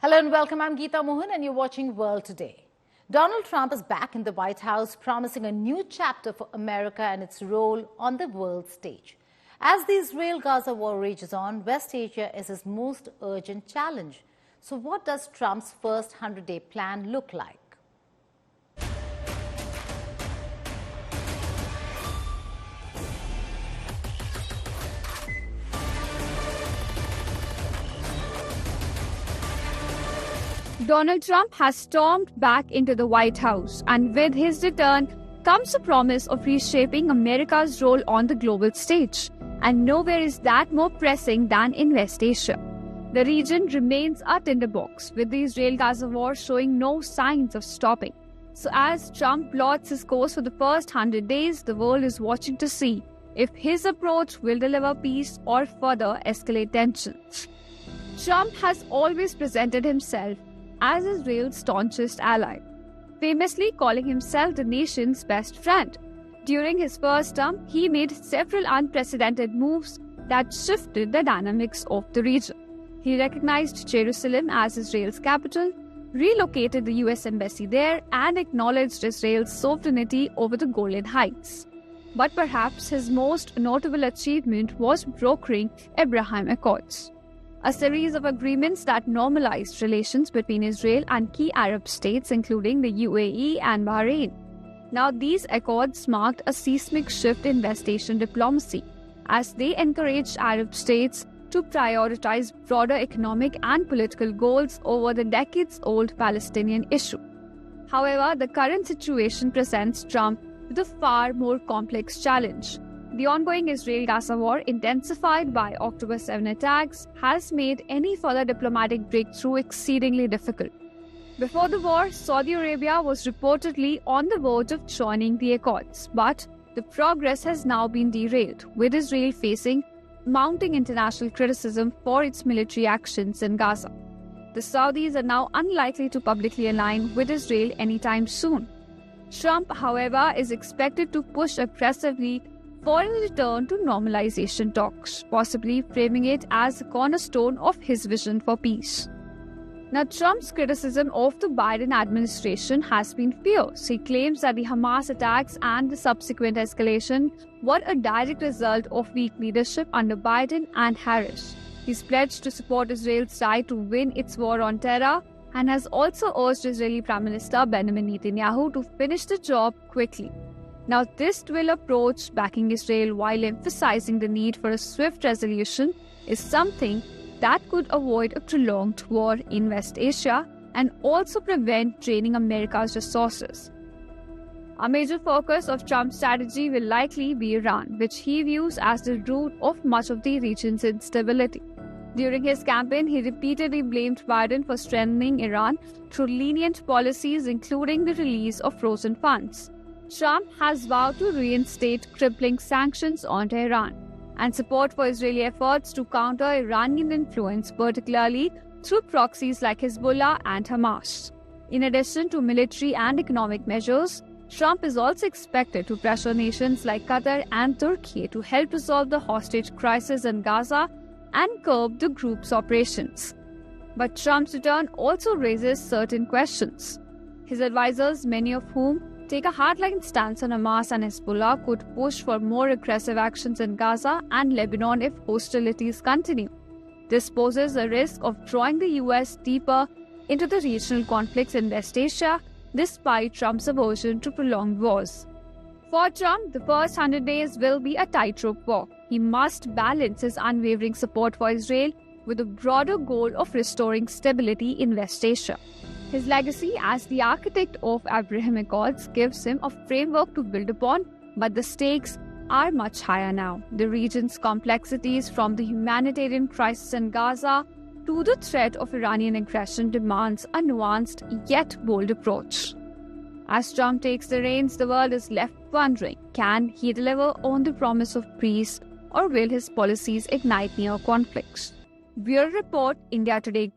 Hello and welcome. I'm Geeta Mohan and you're watching World Today. Donald Trump is back in the White House, promising a new chapter for America and its role on the world stage. As the Israel-Gaza war rages on, West Asia is his most urgent challenge. So what does Trump's first 100-day plan look like? Donald Trump has stormed back into the White House, and with his return comes the promise of reshaping America's role on the global stage. And nowhere is that more pressing than in West Asia. The region remains a tinderbox, with the Israel-Gaza war showing no signs of stopping. So as Trump plots his course for the first 100 days, the world is watching to see if his approach will deliver peace or further escalate tensions. Trump has always presented himself as Israel's staunchest ally, famously calling himself the nation's best friend. During his first term, he made several unprecedented moves that shifted the dynamics of the region. He recognized Jerusalem as Israel's capital, relocated the US embassy there, and acknowledged Israel's sovereignty over the Golan Heights. But perhaps his most notable achievement was brokering Abraham Accords, a series of agreements that normalized relations between Israel and key Arab states, including the UAE and Bahrain. Now, these accords marked a seismic shift in West Asian diplomacy, as they encouraged Arab states to prioritize broader economic and political goals over the decades-old Palestinian issue. However, the current situation presents Trump with a far more complex challenge. The ongoing Israel-Gaza war, intensified by October 7 attacks, has made any further diplomatic breakthrough exceedingly difficult. Before the war, Saudi Arabia was reportedly on the verge of joining the accords, but the progress has now been derailed, with Israel facing mounting international criticism for its military actions in Gaza. The Saudis are now unlikely to publicly align with Israel anytime soon. Trump, however, is expected to push aggressively for a return to normalization talks, possibly framing it as a cornerstone of his vision for peace. Now, Trump's criticism of the Biden administration has been fierce. He claims that the Hamas attacks and the subsequent escalation were a direct result of weak leadership under Biden and Harris. He's pledged to support Israel's right to win its war on terror and has also urged Israeli Prime Minister Benjamin Netanyahu to finish the job quickly. Now, this dual approach, backing Israel while emphasizing the need for a swift resolution, is something that could avoid a prolonged war in West Asia and also prevent draining America's resources. A major focus of Trump's strategy will likely be Iran, which he views as the root of much of the region's instability. During his campaign, he repeatedly blamed Biden for strengthening Iran through lenient policies, including the release of frozen funds. Trump has vowed to reinstate crippling sanctions on Tehran and support for Israeli efforts to counter Iranian influence, particularly through proxies like Hezbollah and Hamas. In addition to military and economic measures, Trump is also expected to pressure nations like Qatar and Turkey to help resolve the hostage crisis in Gaza and curb the group's operations. But Trump's return also raises certain questions. His advisors, many of whom take a hardline stance on Hamas and Hezbollah, could push for more aggressive actions in Gaza and Lebanon if hostilities continue. This poses a risk of drawing the US deeper into the regional conflicts in West Asia, despite Trump's aversion to prolonged wars. For Trump, the first 100 days will be a tightrope walk. He must balance his unwavering support for Israel with a broader goal of restoring stability in West Asia. His legacy as the architect of Abraham Accords gives him a framework to build upon, but the stakes are much higher now. The region's complexities, from the humanitarian crisis in Gaza to the threat of Iranian aggression, demands a nuanced yet bold approach. As Trump takes the reins, the world is left wondering, can he deliver on the promise of peace, or will his policies ignite new conflicts? Bureau Report, India Today.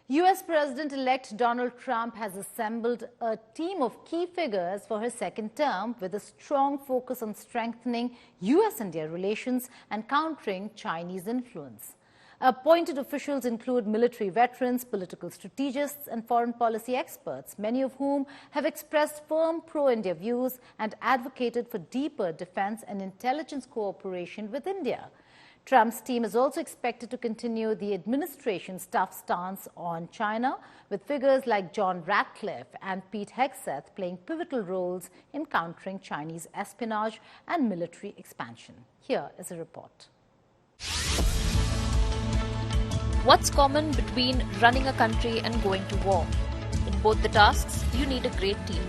US President-elect Donald Trump has assembled a team of key figures for his second term with a strong focus on strengthening US-India relations and countering Chinese influence. Appointed officials include military veterans, political strategists, and foreign policy experts, many of whom have expressed firm pro-India views and advocated for deeper defense and intelligence cooperation with India. Trump's team is also expected to continue the administration's tough stance on China, with figures like John Ratcliffe and Pete Hegseth playing pivotal roles in countering Chinese espionage and military expansion. Here is a report. What's common between running a country and going to war? In both the tasks, you need a great team.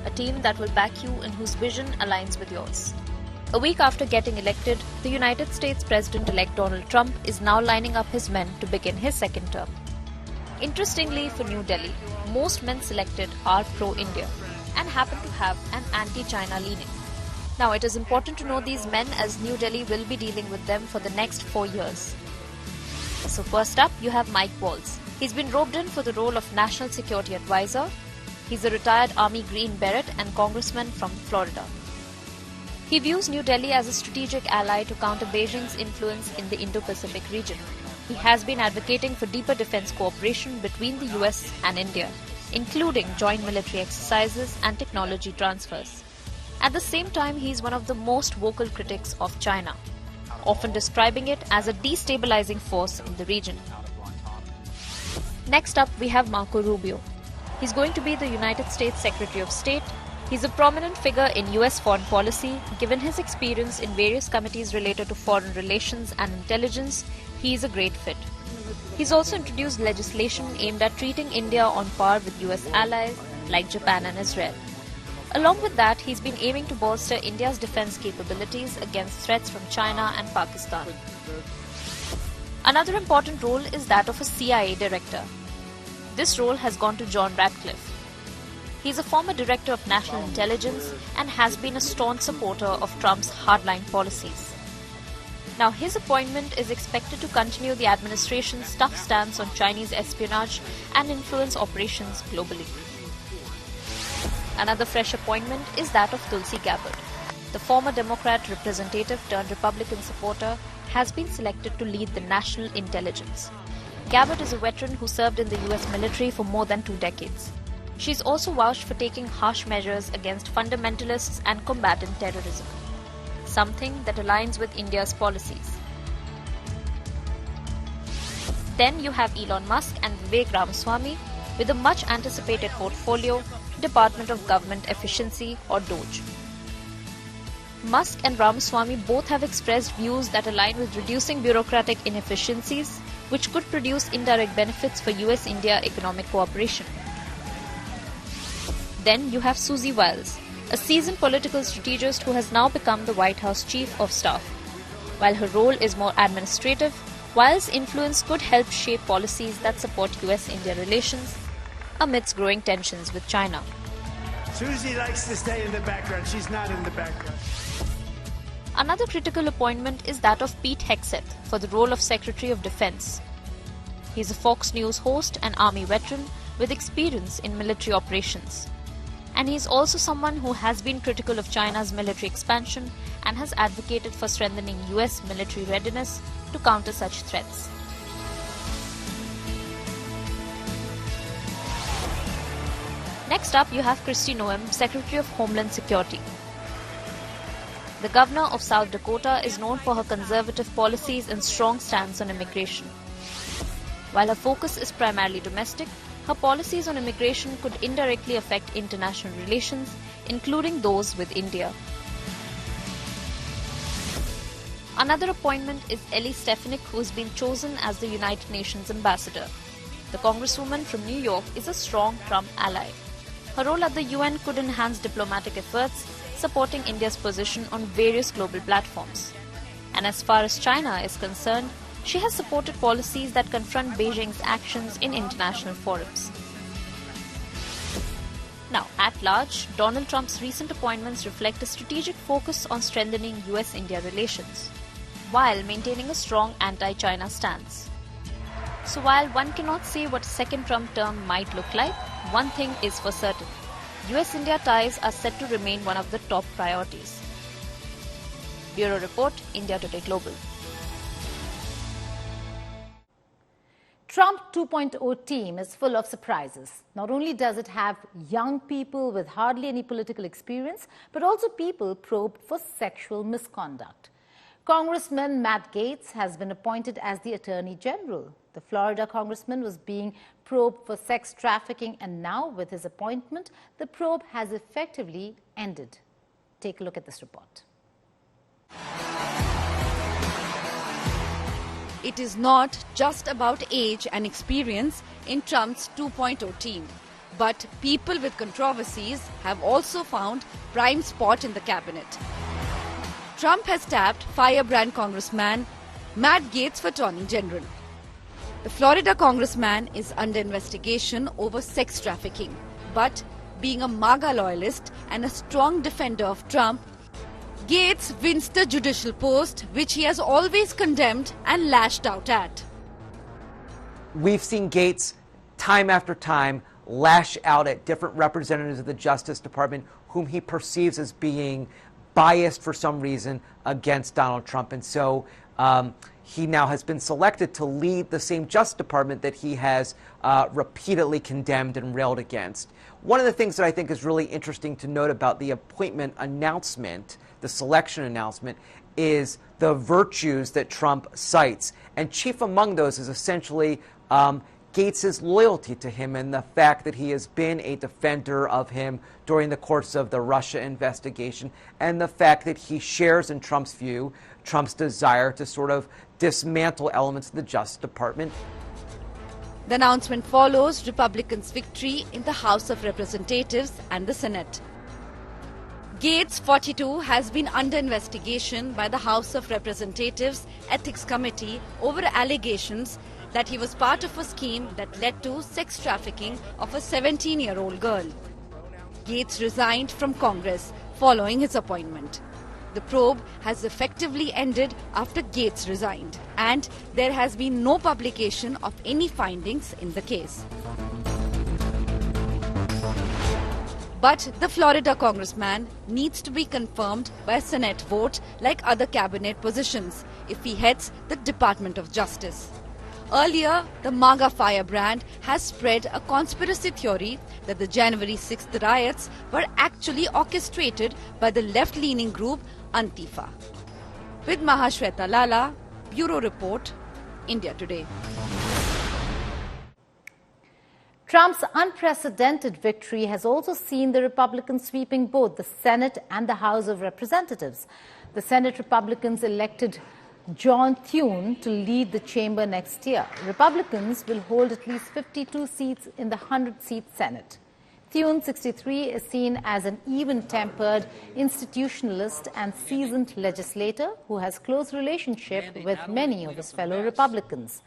A team that will back you and whose vision aligns with yours. A week after getting elected, the United States President-elect Donald Trump is now lining up his men to begin his second term. Interestingly, for New Delhi, most men selected are pro-India and happen to have an anti-China leaning. Now, it is important to know these men as New Delhi will be dealing with them for the next 4 years. So first up, you have Mike Waltz. He's been roped in for the role of National Security Advisor. He's a retired Army Green Beret and congressman from Florida. He views New Delhi as a strategic ally to counter Beijing's influence in the Indo-Pacific region. He has been advocating for deeper defense cooperation between the US and India, including joint military exercises and technology transfers. At the same time, he is one of the most vocal critics of China, often describing it as a destabilizing force in the region. Next up, we have Marco Rubio. He's going to be the United States Secretary of State. He's a prominent figure in US foreign policy. Given his experience in various committees related to foreign relations and intelligence, he is a great fit. He's also introduced legislation aimed at treating India on par with US allies like Japan and Israel. Along with that, he's been aiming to bolster India's defense capabilities against threats from China and Pakistan. Another important role is that of a CIA director. This role has gone to John Ratcliffe. He is a former director of national intelligence and has been a staunch supporter of Trump's hardline policies. Now, his appointment is expected to continue the administration's tough stance on Chinese espionage and influence operations globally. Another fresh appointment is that of Tulsi Gabbard. The former Democrat representative turned Republican supporter has been selected to lead the national intelligence. Gabbard is a veteran who served in the US military for more than 2 decades. She's also vouched for taking harsh measures against fundamentalists and combating terrorism, something that aligns with India's policies. Then you have Elon Musk and Vivek Ramaswamy with a much anticipated portfolio, Department of Government Efficiency or DOGE. Musk and Ramaswamy both have expressed views that align with reducing bureaucratic inefficiencies, which could produce indirect benefits for US-India economic cooperation. Then you have Susie Wiles, a seasoned political strategist who has now become the White House Chief of Staff. While her role is more administrative, Wiles' influence could help shape policies that support US-India relations amidst growing tensions with China. Susie likes to stay in the background. She's not in the background. Another critical appointment is that of Pete Hegseth for the role of Secretary of Defense. He's a Fox News host and Army veteran with experience in military operations. And he is also someone who has been critical of China's military expansion and has advocated for strengthening US military readiness to counter such threats. Next up, you have Kristi Noem, Secretary of Homeland Security. The governor of South Dakota is known for her conservative policies and strong stance on immigration. While her focus is primarily domestic, her policies on immigration could indirectly affect international relations, including those with India. Another appointment is Ellie Stefanik, who has been chosen as the United Nations ambassador. The congresswoman from New York is a strong Trump ally. Her role at the UN could enhance diplomatic efforts, supporting India's position on various global platforms. And as far as China is concerned, she has supported policies that confront Beijing's actions in international forums. Now, at large, Donald Trump's recent appointments reflect a strategic focus on strengthening US-India relations, while maintaining a strong anti-China stance. So while one cannot say what a second Trump term might look like, one thing is for certain. US-India ties are set to remain one of the top priorities. Bureau Report, India Today Global. Trump 2.0 team is full of surprises. Not only does it have young people with hardly any political experience, but also people probed for sexual misconduct. Congressman Matt Gaetz has been appointed as the Attorney General. The Florida congressman was being probed for sex trafficking, and now with his appointment, the probe has effectively ended. Take a look at this report. It is not just about age and experience in Trump's 2.0 team, but people with controversies have also found prime spot in the cabinet. Trump has tapped firebrand Congressman Matt Gaetz for Attorney General. The Florida congressman is under investigation over sex trafficking, but being a MAGA loyalist and a strong defender of Trump, Gaetz wins the judicial post, which he has always condemned and lashed out at. We've seen Gaetz time after time lash out at different representatives of the Justice Department whom he perceives as being biased for some reason against Donald Trump. And so he now has been selected to lead the same Justice Department that he has repeatedly condemned and railed against. One of the things that I think is really interesting to note about the appointment announcement, the selection announcement, is the virtues that Trump cites. And chief among those is essentially Gaetz's loyalty to him and the fact that he has been a defender of him during the course of the Russia investigation, and the fact that he shares, in Trump's view, Trump's desire to sort of dismantle elements of the Justice Department. The announcement follows Republicans' victory in the House of Representatives and the Senate. Gaetz, 42, has been under investigation by the House of Representatives Ethics Committee over allegations that he was part of a scheme that led to sex trafficking of a 17-year-old girl. Gaetz resigned from Congress following his appointment. The probe has effectively ended after Gaetz resigned, and there has been no publication of any findings in the case. But the Florida congressman needs to be confirmed by a Senate vote like other cabinet positions if he heads the Department of Justice. Earlier, the MAGA firebrand has spread a conspiracy theory that the January 6th riots were actually orchestrated by the left-leaning group Antifa. With Mahashweta Lala, Bureau Report, India Today. Trump's unprecedented victory has also seen the Republicans sweeping both the Senate and the House of Representatives. The Senate Republicans elected John Thune to lead the chamber next year. Republicans will hold at least 52 seats in the 100-seat Senate. Thune, 63, is seen as an even-tempered institutionalist and seasoned legislator who has close relationship with many of his fellow Republicans.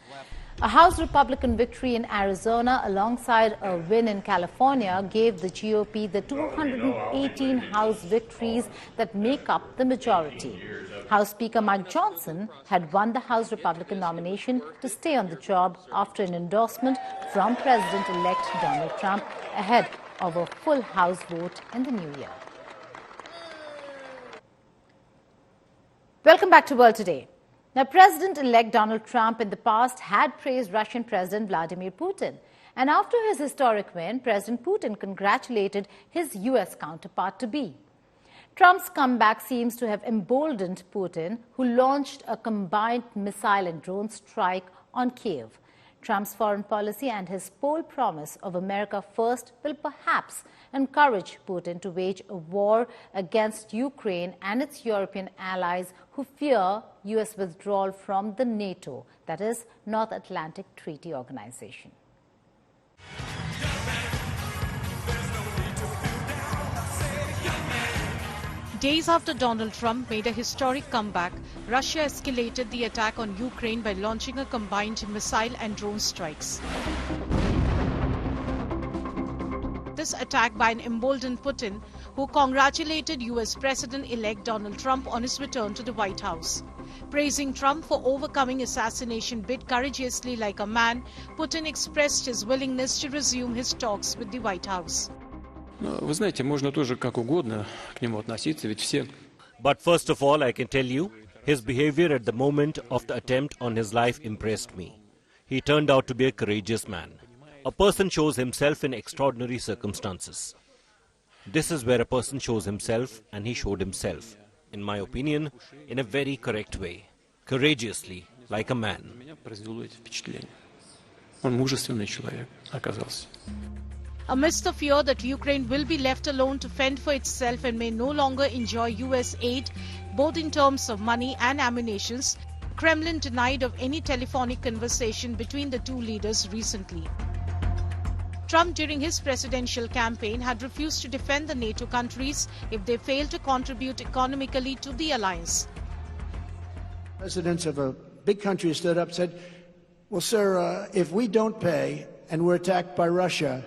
A House Republican victory in Arizona alongside a win in California gave the GOP the 218 House victories that make up the majority. House Speaker Mike Johnson had won the House Republican nomination to stay on the job after an endorsement from President-elect Donald Trump ahead of a full House vote in the new year. Welcome back to World Today. Now, President-elect Donald Trump in the past had praised Russian President Vladimir Putin. And after his historic win, President Putin congratulated his U.S. counterpart-to-be. Trump's comeback seems to have emboldened Putin, who launched a combined missile and drone strike on Kiev. Trump's foreign policy and his poll promise of America first will perhaps encourage Putin to wage a war against Ukraine and its European allies who fear U.S. withdrawal from the NATO, that is, North Atlantic Treaty Organization. Days after Donald Trump made a historic comeback, Russia escalated the attack on Ukraine by launching a combined missile and drone strikes. This attack by an emboldened Putin, who congratulated U.S. President-elect Donald Trump on his return to the White House. Praising Trump for overcoming assassination bid courageously like a man, Putin expressed his willingness to resume his talks with the White House. Вы знаете, можно тоже как угодно к нему относиться, ведь все... But first of all, I can tell you, his behavior at the moment of the attempt on his life impressed me. He turned out to be a courageous man. A person shows himself in extraordinary circumstances. This is where a person shows himself, and he showed himself, in my opinion, in a very correct way, courageously, like a man. Он мужественный человек оказался. Amidst the fear that Ukraine will be left alone to fend for itself and may no longer enjoy US aid, both in terms of money and ammunition, Kremlin denied of any telephonic conversation between the two leaders recently. Trump, during his presidential campaign, had refused to defend the NATO countries if they failed to contribute economically to the alliance. Presidents of a big country stood up and said, well, sir, if we don't pay and we're attacked by Russia,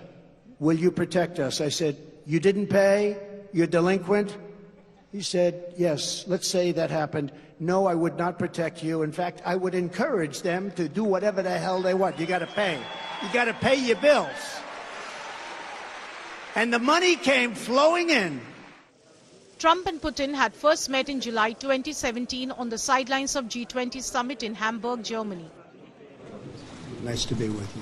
will you protect us? I said, you didn't pay? You're delinquent? He said, yes, let's say that happened. No, I would not protect you. In fact, I would encourage them to do whatever the hell they want. You got to pay. You got to pay your bills. And the money came flowing in. Trump and Putin had first met in July 2017 on the sidelines of G20 summit in Hamburg, Germany. Nice to be with you.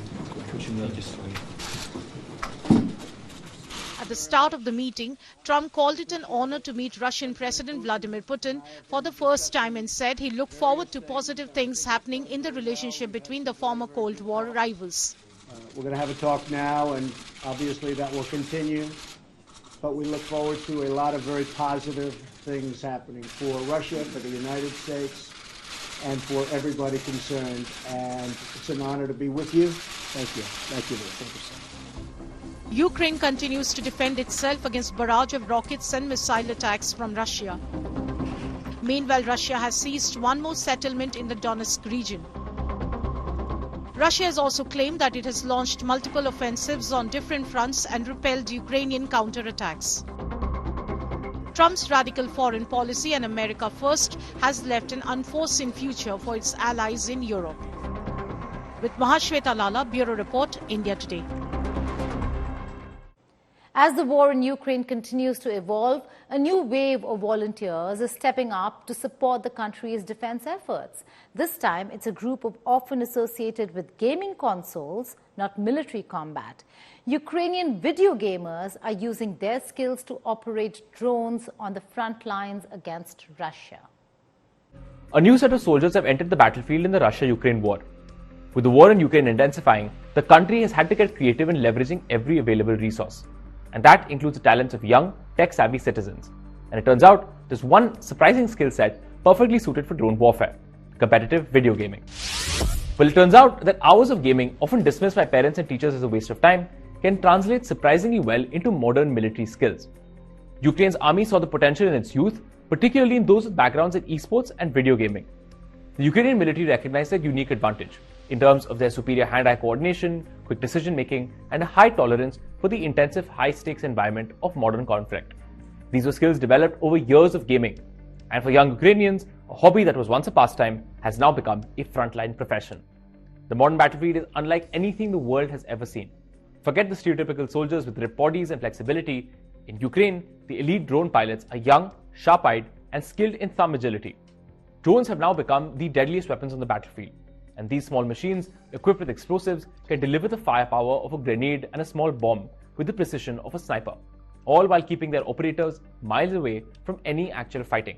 At the start of the meeting, Trump called it an honor to meet Russian President Vladimir Putin for the first time and said he looked forward to positive things happening in the relationship between the former Cold War rivals. We're going to have a talk now, and obviously that will continue. But we look forward to a lot of very positive things happening for Russia, for the United States, and for everybody concerned. And it's an honor to be with you. Thank you. Thank you. Thank you, sir. Ukraine continues to defend itself against barrage of rockets and missile attacks from Russia. Meanwhile, Russia has seized one more settlement in the Donetsk region. Russia has also claimed that it has launched multiple offensives on different fronts and repelled Ukrainian counterattacks. Trump's radical foreign policy and America first has left an unforeseen future for its allies in Europe. With Mahashweta Lala, Bureau Report, India Today. As the war in Ukraine continues to evolve, a new wave of volunteers is stepping up to support the country's defense efforts. This time, it's a group of often associated with gaming consoles, not military combat. Ukrainian video gamers are using their skills to operate drones on the front lines against Russia. A new set of soldiers have entered the battlefield in the Russia-Ukraine war. With the war in Ukraine intensifying, the country has had to get creative in leveraging every available resource. And that includes the talents of young, tech-savvy citizens. And it turns out there's one surprising skill set perfectly suited for drone warfare: competitive video gaming. Well, it turns out that hours of gaming, often dismissed by parents and teachers as a waste of time, can translate surprisingly well into modern military skills. Ukraine's army saw the potential in its youth, particularly in those with backgrounds in esports and video gaming. The Ukrainian military recognized their unique advantage in terms of their superior hand-eye coordination, quick decision-making, and a high tolerance for the intensive, high-stakes environment of modern conflict. These were skills developed over years of gaming, and for young Ukrainians, a hobby that was once a pastime has now become a frontline profession. The modern battlefield is unlike anything the world has ever seen. Forget the stereotypical soldiers with ripped bodies and flexibility. In Ukraine, the elite drone pilots are young, sharp-eyed, and skilled in thumb agility. Drones have now become the deadliest weapons on the battlefield. And these small machines, equipped with explosives, can deliver the firepower of a grenade and a small bomb with the precision of a sniper, all while keeping their operators miles away from any actual fighting.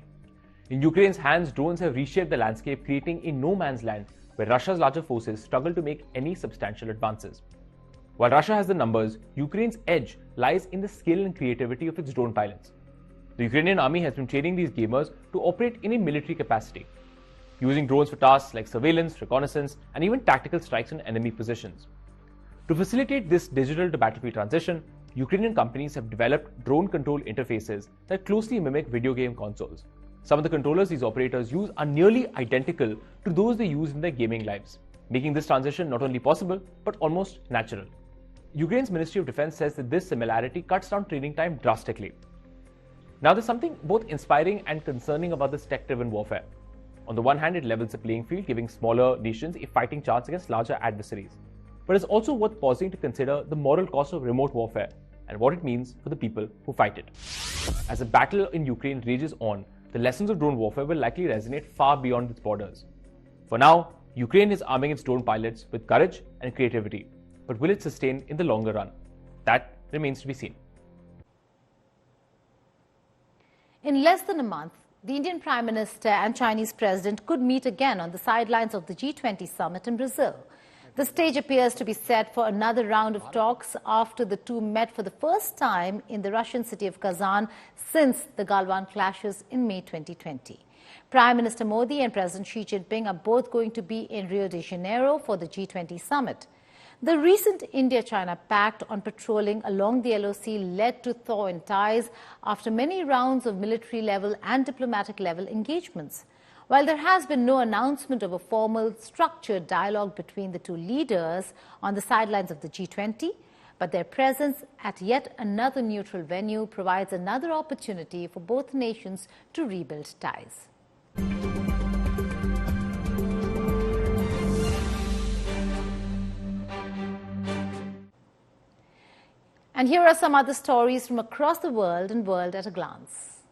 In Ukraine's hands, drones have reshaped the landscape, creating a no-man's land where Russia's larger forces struggle to make any substantial advances. While Russia has the numbers, Ukraine's edge lies in the skill and creativity of its drone pilots. The Ukrainian army has been training these gamers to operate in a military capacity, using drones for tasks like surveillance, reconnaissance, and even tactical strikes on enemy positions. To facilitate this digital-to-battlefield transition, Ukrainian companies have developed drone control interfaces that closely mimic video game consoles. Some of the controllers these operators use are nearly identical to those they use in their gaming lives, making this transition not only possible, but almost natural. Ukraine's Ministry of Defense says that this similarity cuts down training time drastically. Now, there's something both inspiring and concerning about this tech-driven warfare. On the one hand, it levels the playing field, giving smaller nations a fighting chance against larger adversaries. But it's also worth pausing to consider the moral cost of remote warfare and what it means for the people who fight it. As the battle in Ukraine rages on, the lessons of drone warfare will likely resonate far beyond its borders. For now, Ukraine is arming its drone pilots with courage and creativity, but will it sustain in the longer run? That remains to be seen. In less than a month, the Indian Prime Minister and Chinese President could meet again on the sidelines of the G20 summit in Brazil. The stage appears to be set for another round of talks after the two met for the first time in the Russian city of Kazan since the Galwan clashes in May 2020. Prime Minister Modi and President Xi Jinping are both going to be in Rio de Janeiro for the G20 summit. The recent India-China pact on patrolling along the LOC led to thaw in ties after many rounds of military-level and diplomatic-level engagements. While there has been no announcement of a formal, structured dialogue between the two leaders on the sidelines of the G20, but their presence at yet another neutral venue provides another opportunity for both nations to rebuild ties. And here are some other stories from across the world and World at a Glance.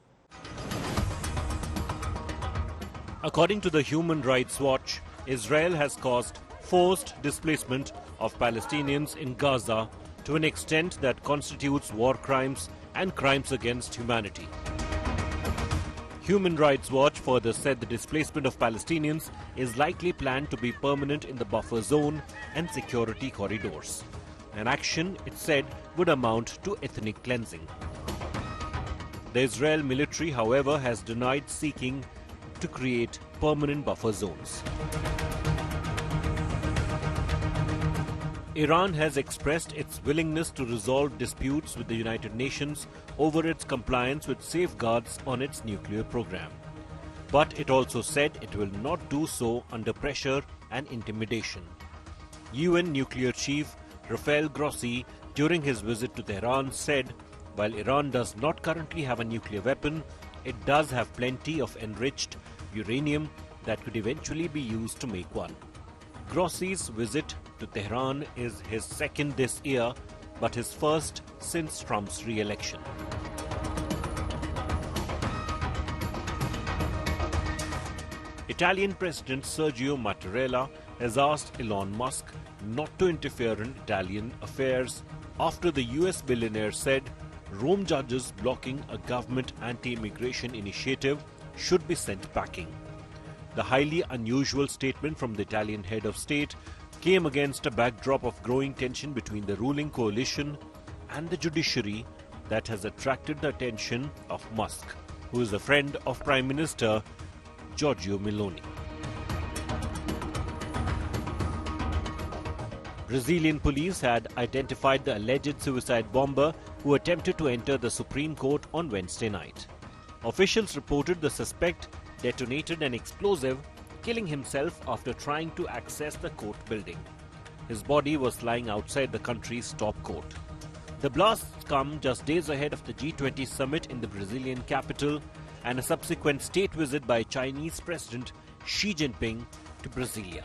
According to the Human Rights Watch, Israel has caused forced displacement of Palestinians in Gaza to an extent that constitutes war crimes and crimes against humanity. Human Rights Watch further said the displacement of Palestinians is likely planned to be permanent in the buffer zone and security corridors. An action, it said, would amount to ethnic cleansing. The Israel military, however, has denied seeking to create permanent buffer zones. Iran has expressed its willingness to resolve disputes with the United Nations over its compliance with safeguards on its nuclear program. But it also said it will not do so under pressure and intimidation. UN nuclear chief Rafael Grossi, during his visit to Tehran, said while Iran does not currently have a nuclear weapon, it does have plenty of enriched uranium that could eventually be used to make one. Grossi's visit to Tehran is his second this year, but his first since Trump's re-election. Italian President Sergio Mattarella has asked Elon Musk not to interfere in Italian affairs after the US billionaire said Rome judges blocking a government anti-immigration initiative should be sent packing. The highly unusual statement from the Italian head of state came against a backdrop of growing tension between the ruling coalition and the judiciary that has attracted the attention of Musk, who is a friend of Prime Minister Giorgia Meloni. Brazilian police had identified the alleged suicide bomber who attempted to enter the Supreme Court on Wednesday night. Officials reported the suspect detonated an explosive, killing himself after trying to access the court building. His body was lying outside the country's top court. The blasts come just days ahead of the G20 summit in the Brazilian capital and a subsequent state visit by Chinese President Xi Jinping to Brasilia.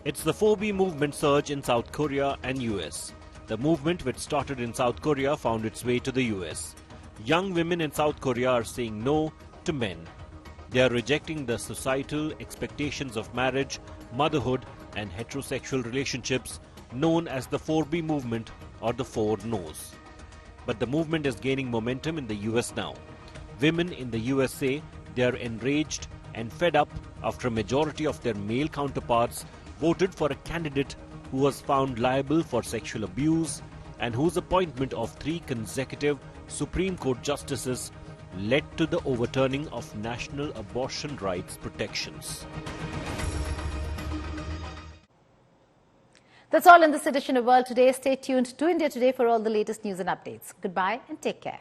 It's the 4B movement surge in South Korea and US. The movement, which started in South Korea, found its way to the US. Young women in South Korea are saying no to men. They are rejecting the societal expectations of marriage, motherhood, and heterosexual relationships known as the 4B movement or the 4 No's. But the movement is gaining momentum in the US now. Women in the USA, they are enraged and fed up after a majority of their male counterparts voted for a candidate who was found liable for sexual abuse and whose appointment of 3 consecutive Supreme Court justices led to the overturning of national abortion rights protections. That's all in this edition of World Today. Stay tuned to India Today for all the latest news and updates. Goodbye and take care.